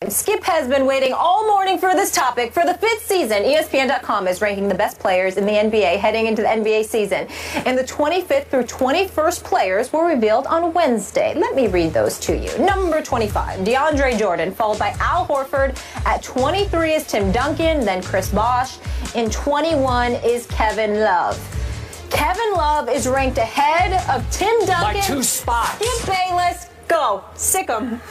Skip has been waiting all morning for this topic. For the 5th season, ESPN.com is ranking the best players in the NBA heading into the NBA season. And the 25th through 21st players were revealed on Wednesday. Let me read those to you. Number 25, DeAndre Jordan, followed by Al Horford. At 23 is Tim Duncan, then Chris Bosh. In 21 is Kevin Love. Kevin Love is ranked ahead of Tim Duncan. By 2 spots. Skip Bayless, go. Sick 'em.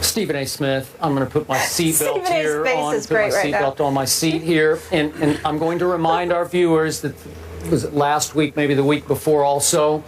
Stephen A. Smith, I'm going to put my seatbelt here on. Is great right now. On my seat here, and I'm going to remind our viewers that was it last week, maybe the week before, also.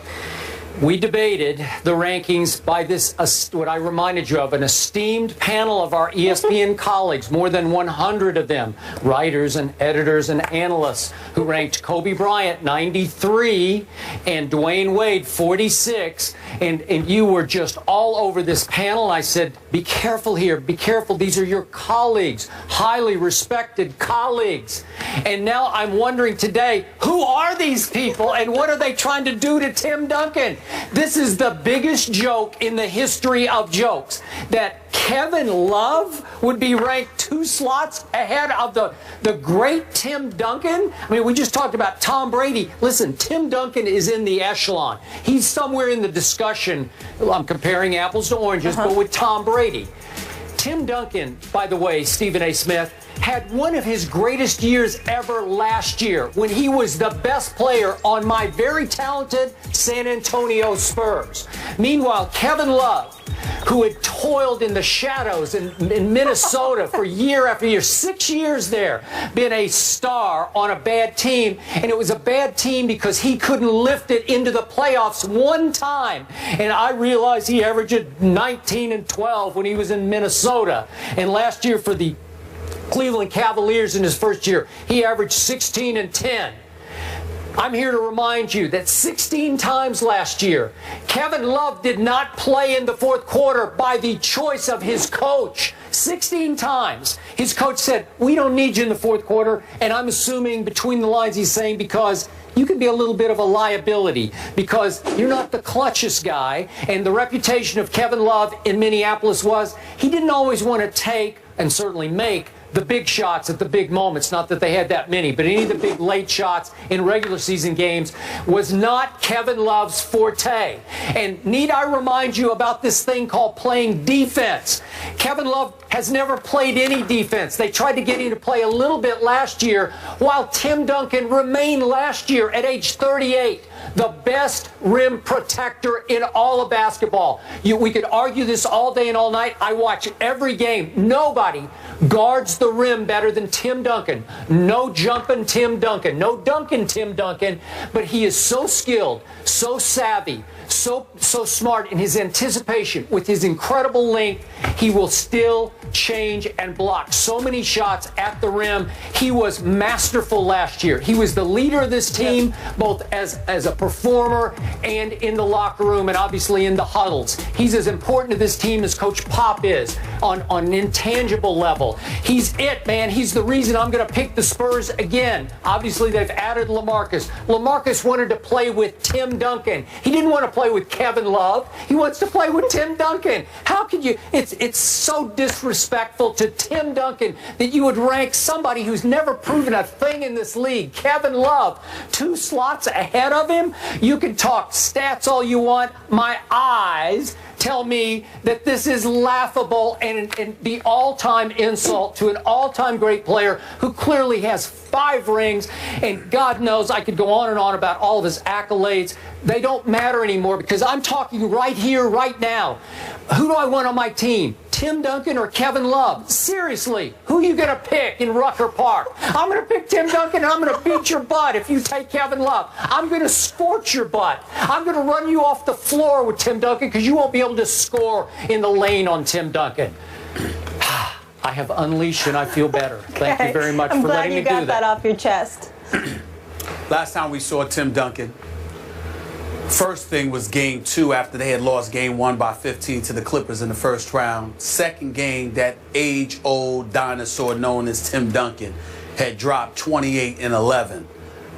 We debated the rankings by this, what I reminded you of, an esteemed panel of our ESPN colleagues, more than 100 of them, writers and editors and analysts, who ranked Kobe Bryant 93 and Dwayne Wade 46. And you were just all over this panel. And I said, be careful here, be careful. These are your colleagues, highly respected colleagues. And now I'm wondering today, who are these people and what are they trying to do to Tim Duncan? This is the biggest joke in the history of jokes, that Kevin Love would be ranked 2 slots ahead of the great Tim Duncan. I mean, we just talked about Tom Brady. Listen, Tim Duncan is in the echelon. He's somewhere in the discussion. I'm comparing apples to oranges, but with Tom Brady. Tim Duncan, by the way, Stephen A. Smith, had one of his greatest years ever last year when he was the best player on my very talented San Antonio Spurs. Meanwhile, Kevin Love, who had toiled in the shadows in Minnesota for year after year, 6 years there, been a star on a bad team. And it was a bad team because he couldn't lift it into the playoffs one time. And I realized he averaged 19 and 12 when he was in Minnesota. And last year for the Cleveland Cavaliers in his first year, he averaged 16 and 10. I'm here to remind you that 16 times last year, Kevin Love did not play in the fourth quarter by the choice of his coach. 16 times. His coach said, we don't need you in the fourth quarter. And I'm assuming between the lines he's saying because you can be a little bit of a liability because you're not the clutchest guy. And the reputation of Kevin Love in Minneapolis was he didn't always want to take and certainly make the big shots at the big moments. Not that they had that many, but any of the big late shots in regular season games was not Kevin Love's forte. And need I remind you about this thing called playing defense? Kevin Love has never played any defense. They tried to get him to play a little bit last year, while Tim Duncan remained last year at age 38 the best rim protector in all of basketball. We could argue this all day and all night. I watch every game. Nobody guards the rim better than Tim Duncan. No jumping Tim Duncan. No dunking Tim Duncan. But he is so skilled, so savvy, so smart in his anticipation. With his incredible length, he will still change and block so many shots at the rim. He was masterful last year. He was the leader of this team, both as a performer and in the locker room and obviously in the huddles. He's as important to this team as Coach Pop is on an intangible level. He's it, man. He's the reason I'm going to pick the Spurs again. Obviously, they've added LaMarcus. LaMarcus wanted to play with Tim Duncan. He didn't want to play with Kevin Love. He wants to play with Tim Duncan. How could you? It's so disrespectful to Tim Duncan that you would rank somebody who's never proven a thing in this league, Kevin Love, 2 slots ahead of him. You can talk stats all you want. My eyes tell me that this is laughable and the all-time insult to an all-time great player who clearly has 5 rings, and God knows I could go on and on about all of his accolades. They don't matter anymore because I'm talking right here, right now. Who do I want on my team? Tim Duncan or Kevin Love? Seriously, who are you going to pick in Rucker Park? I'm going to pick Tim Duncan and I'm going to beat your butt if you take Kevin Love. I'm going to scorch your butt. I'm going to run you off the floor with Tim Duncan because you won't be able to score in the lane on Tim Duncan. I have unleashed and I feel better. Thank you very much for letting me do that. I'm glad you got that off your chest. Last time we saw Tim Duncan, first thing was game 2 after they had lost game 1 by 15 to the Clippers in the first round. Second game, that age-old dinosaur known as Tim Duncan had dropped 28 and 11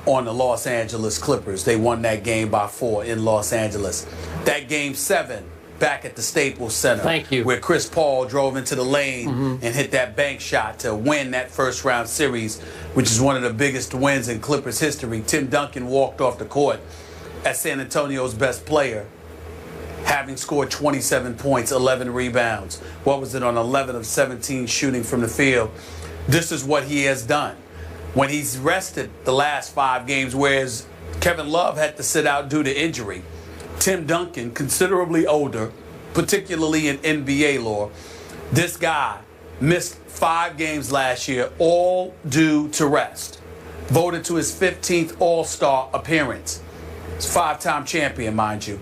on the Los Angeles Clippers. They won that game by 4 in Los Angeles. That game 7, back at the Staples Center. Thank you. Where Chris Paul drove into the lane and hit that bank shot to win that first-round series, which is one of the biggest wins in Clippers history. Tim Duncan walked off the court as San Antonio's best player, having scored 27 points, 11 rebounds. What was it, on 11 of 17 shooting from the field? This is what he has done. When he's rested the last 5 games, whereas Kevin Love had to sit out due to injury, Tim Duncan, considerably older, particularly in NBA lore, this guy missed 5 games last year, all due to rest. Voted to his 15th All-Star appearance. He's a 5-time champion, mind you.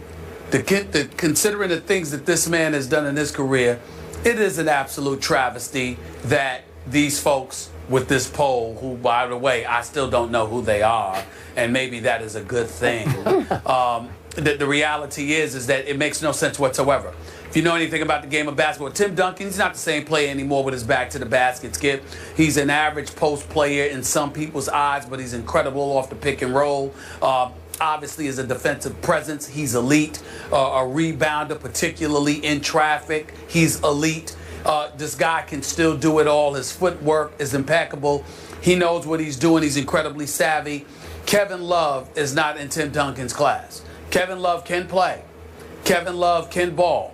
Considering the things that this man has done in his career, it is an absolute travesty that these folks with this poll, who, by the way, I still don't know who they are, and maybe that is a good thing. The reality is that it makes no sense whatsoever. If you know anything about the game of basketball, Tim Duncan, he's not the same player anymore with his back to the basket, Skip. He's an average post player in some people's eyes, but he's incredible off the pick and roll. Obviously, as a defensive presence, he's elite. A rebounder, particularly in traffic, he's elite. This guy can still do it all. His footwork is impeccable. He knows what he's doing. He's incredibly savvy. Kevin Love is not in Tim Duncan's class. Kevin Love can play. Kevin Love can ball.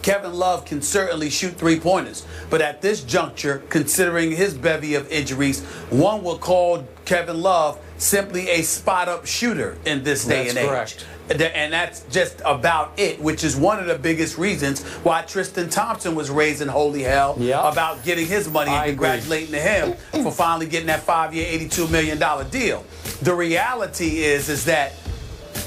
Kevin Love can certainly shoot 3-pointers. But at this juncture, considering his bevy of injuries, one will call Kevin Love simply a spot-up shooter in this day and age. Correct. And that's just about it, which is one of the biggest reasons why Tristan Thompson was raising holy hell about getting his money, and congratulating to him for finally getting that 5-year, $82 million deal. The reality is that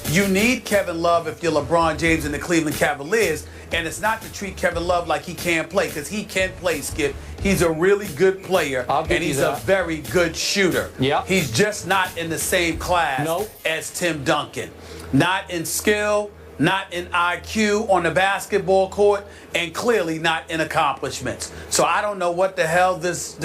you need Kevin Love if you're LeBron James and the Cleveland Cavaliers, and it's not to treat Kevin Love like he can't play, because he can play, Skip. He's a really good player, and he's a very good shooter. He's just not in the same class as Tim Duncan. Not in skill, not in IQ on the basketball court, and clearly not in accomplishments. So I don't know what the hell this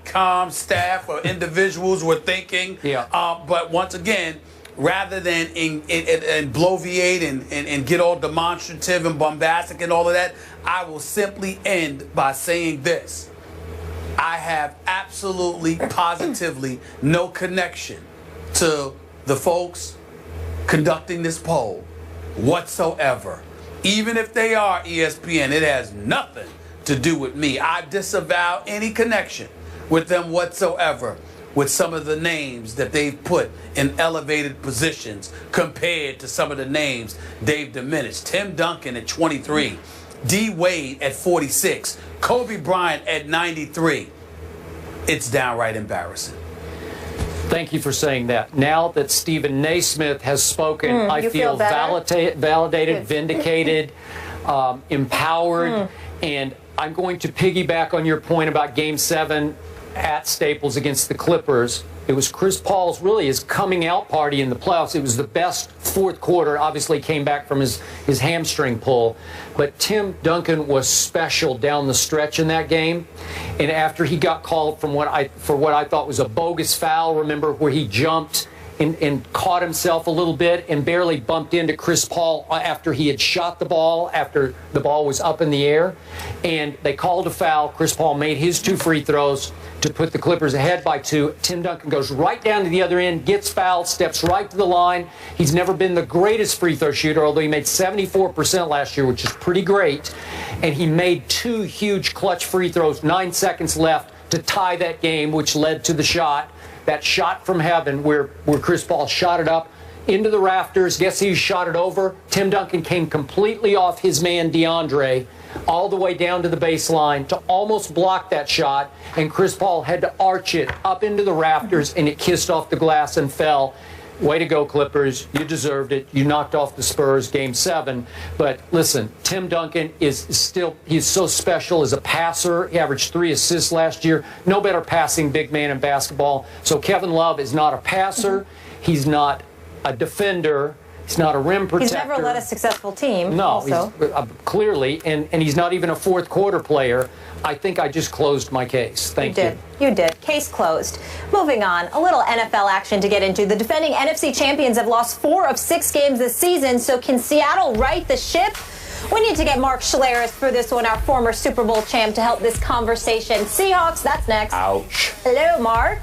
.com staff or individuals were thinking. But once again, rather than bloviate and get all demonstrative and bombastic and all of that, I will simply end by saying this. I have absolutely, positively no connection to the folks conducting this poll whatsoever. Even if they are ESPN, it has nothing to do with me. I disavow any connection with them whatsoever, with some of the names that they've put in elevated positions compared to some of the names they've diminished. Tim Duncan at 23, D. Wade at 46, Kobe Bryant at 93. It's downright embarrassing. Thank you for saying that. Now that Stephen Naismith has spoken, I feel validated, vindicated, empowered, and I'm going to piggyback on your point about Game 7 at Staples against the Clippers. It was Chris Paul's, really, his coming out party in the playoffs. It was the best fourth quarter. Obviously came back from his hamstring pull. But Tim Duncan was special down the stretch in that game. And after he got called for what I thought was a bogus foul, remember, where he jumped and caught himself a little bit and barely bumped into Chris Paul after he had shot the ball, after the ball was up in the air. And they called a foul. Chris Paul made his 2 free throws to put the Clippers ahead by 2. Tim Duncan goes right down to the other end, gets fouled, steps right to the line. He's never been the greatest free throw shooter, although he made 74% last year, which is pretty great. And he made 2 huge clutch free throws, 9 seconds left to tie that game, which led to the shot. That shot from heaven where Chris Paul shot it up into the rafters. Guess who shot it over? Tim Duncan came completely off his man DeAndre all the way down to the baseline to almost block that shot, and Chris Paul had to arch it up into the rafters, and it kissed off the glass and fell. Way to go, Clippers. You deserved it. You knocked off the Spurs Game 7. But listen, Tim Duncan is still, he's so special as a passer. He averaged 3 assists last year. No better passing big man in basketball. So Kevin Love is not a passer. He's not a defender. He's not a rim protector. He's never led a successful team. No, also. Clearly, and he's not even a fourth quarter player. I think I just closed my case. Thank you. You did. Case closed. Moving on, a little NFL action to get into. The defending NFC champions have lost 4 of 6 games this season, so can Seattle right the ship? We need to get Mark Schleris for this one, our former Super Bowl champ, to help this conversation. Seahawks, that's next. Ouch. Hello, Mark.